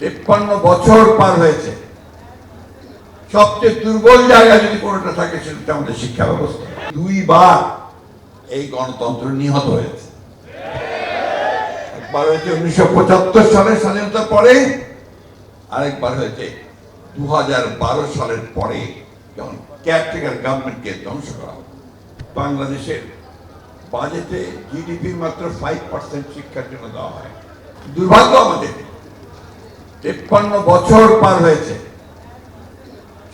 53 বছর পার হয়েছে। সবচেয়ে দুর্বল জায়গা যদি কোনোটা থাকে সেটা আমাদের শিক্ষা ব্যবস্থা। দুইবার এই গণতন্ত্র নিহত হয়েছে। একবার হয়েছে 1975 সালের স্বাধীনতার পরে, আরেকবার হয়েছে 2012 সালের পরে, যখন কেয়ারটেকার গভর্নমেন্টকে ধ্বংস করা হয়। বাংলাদেশের বাজেটে জিডিপির মাত্র 5% শিক্ষার জন্য দেওয়া হয়। দুর্ভাগ্য আমাদের, 53 বছর পার হয়েছে।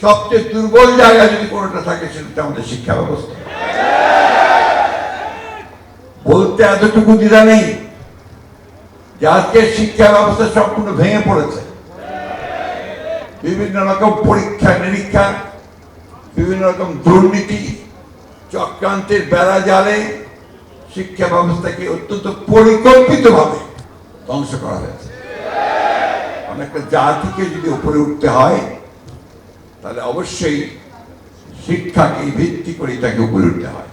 সবচেয়ে দুর্বল জায়গা যদি কোনোটা থাকে সেটা আমাদের শিক্ষা ব্যবস্থা। বলতে এতটুকু দ্বিধা নেই যে আজকের শিক্ষা ব্যবস্থা সম্পূর্ণ ভেঙে পড়েছে। বিভিন্ন রকম পরীক্ষা নিরীক্ষা, বিভিন্ন রকম দুর্নীতি, চক্রান্তের বেড়া জালে শিক্ষা ব্যবস্থাকে অত্যন্ত পরিকল্পিতভাবে ধ্বংস করা হয়েছে। অনেকটা জাতিকে যদি উপরে উঠতে হয় তাহলে অবশ্যই শিক্ষাকে ভিত্তি করে তাকে উপরে উঠতে হয়।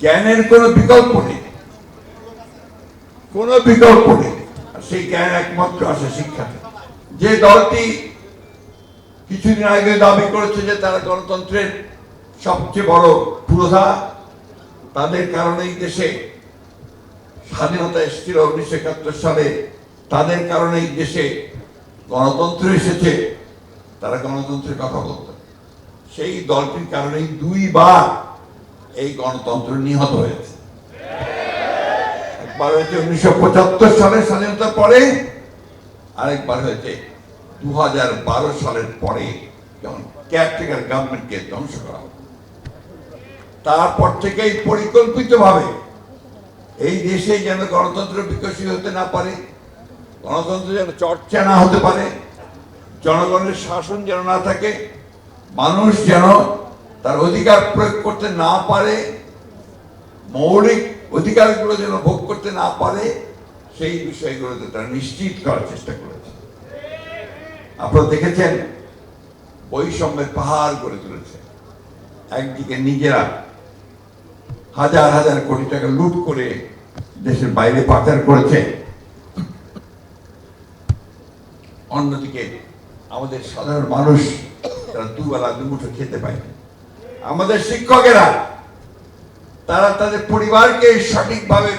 জ্ঞানের কোনো বিকল্প নেই, কোনো বিকল্প নেই। আর সেই জ্ঞান একমাত্র আসে শিক্ষা থেকে। যে দলটি কিছুদিন আগে দাবি করেছে যে তারা গণতন্ত্রের সবচেয়ে বড় পুরোধা, তাদের কারণেই দেশে স্বাধীনতা এসেছিল 1971 সালে, তাদের কারণেই দেশে গণতন্ত্র এসেছে, তারা গণতন্ত্রের কথা বলত। সেই দলটির কারণেই দুইবার এই গণতন্ত্র নিহত হয়েছে। একবার হয়েছে 1975 সালের স্বাধীনতার পরে, আরেকবার হয়েছে 2012 সালের পরে, যখন কেয়ারটেকার গভর্নমেন্টকে ধ্বংস করা হয়। তারপর থেকেই পরিকল্পিতভাবে এই দেশে যেন গণতন্ত্র বিকশিত হতে না পারে, গণতন্ত্র যেন চর্চা না হতে পারে, জনগণের শাসন যেন না থাকে, মানুষ যেন তার অধিকার প্রয়োগ করতে না পারে, মৌলিক অধিকারগুলো যেন ভোগ করতে না পারে, সেই বিষয়গুলোতে তারা নিশ্চিত করার চেষ্টা করেছে। আপনারা দেখেছেন বৈষম্যের পাহাড় গড়ে তুলেছে। একদিকে নিজেরা হাজার হাজার কোটি টাকা লুট করে দেশের বাইরে পাচার করেছে, অন্যদিকে আমাদের সাধারণ মানুষ তারা দুবেলা দুমুঠো খেতে পায়। আমাদের শিক্ষকেরা তারা তাদের পরিবারকে সঠিকভাবে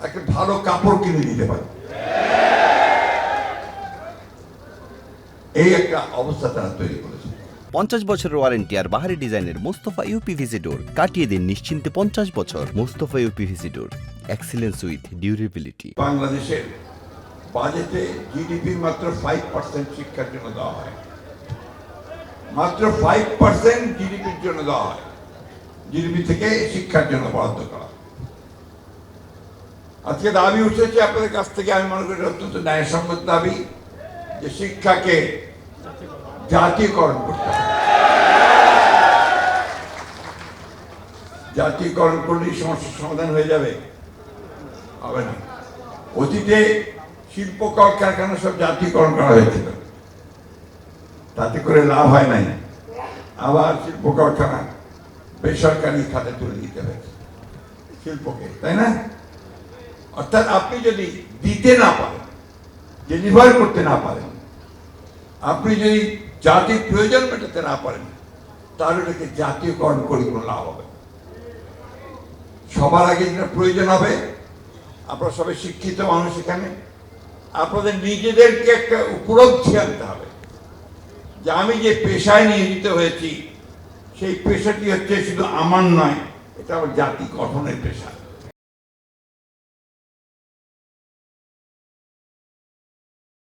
একটা ভালো কাপড় কিনে দিতে পারে, এই একটা অবস্থা তারা তৈরি করেছে। 50 বছরের ওয়ারেন্টি আর বাহারি ডিজাইনের মুস্তফা ইউপিভিসি ডোর, কাটিয়ে দিন নিশ্চিন্তে 50 বছর। Mustafa uPVC door, excellence with durability. বাংলাদেশের বাজেটে জিডিপির মাত্র 5% শিক্ষার জন্য দেওয়া হয়। মাত্র 5% জিডিপির জন্য দেওয়া হয়। জিডিপি থেকে শিক্ষার জন্য বরাদ্দ করা। আজকে দাবি উঠেছে আপনাদের কাছ থেকে, আমি মনে করি অত্যন্ত ন্যায়সঙ্গত দাবি, যে শিক্ষাকে জাতীয়করণ করতে হবে। জাতীয়করণ করলেই সমস্যার সমাধান হয়ে যাবে? হবে না। অতীতে শিল্প কলকারখানা সব জাতীয়করণ করা হয়েছিল, তাতে করে লাভ হয় নাই। আবার শিল্প কারখানা বেসরকারি খাতে তুলে দিতে হয়েছে শিল্পকে, তাই না? অর্থাৎ আপনি যদি দিতে না পারেন, ডেলিভার করতে না পারেন, আপনি যদি জাতির প্রয়োজন মেটাতে না পারেন, তাহলে এটাকে জাতীয়করণ করে কোনো লাভ হবে। সবার আগে যেটা প্রয়োজন হবে, আপনারা সবাই শিক্ষিত মানুষ, এখানে আপনাদের নিজেদেরকে একটা উপলব্ধি আনতে হবে যে আমি যে পেশায় নিয়োজিত হয়েছি সেই পেশাটি হচ্ছে শুধু আমার নয়, এটা আমার জাতি গঠনের পেশা।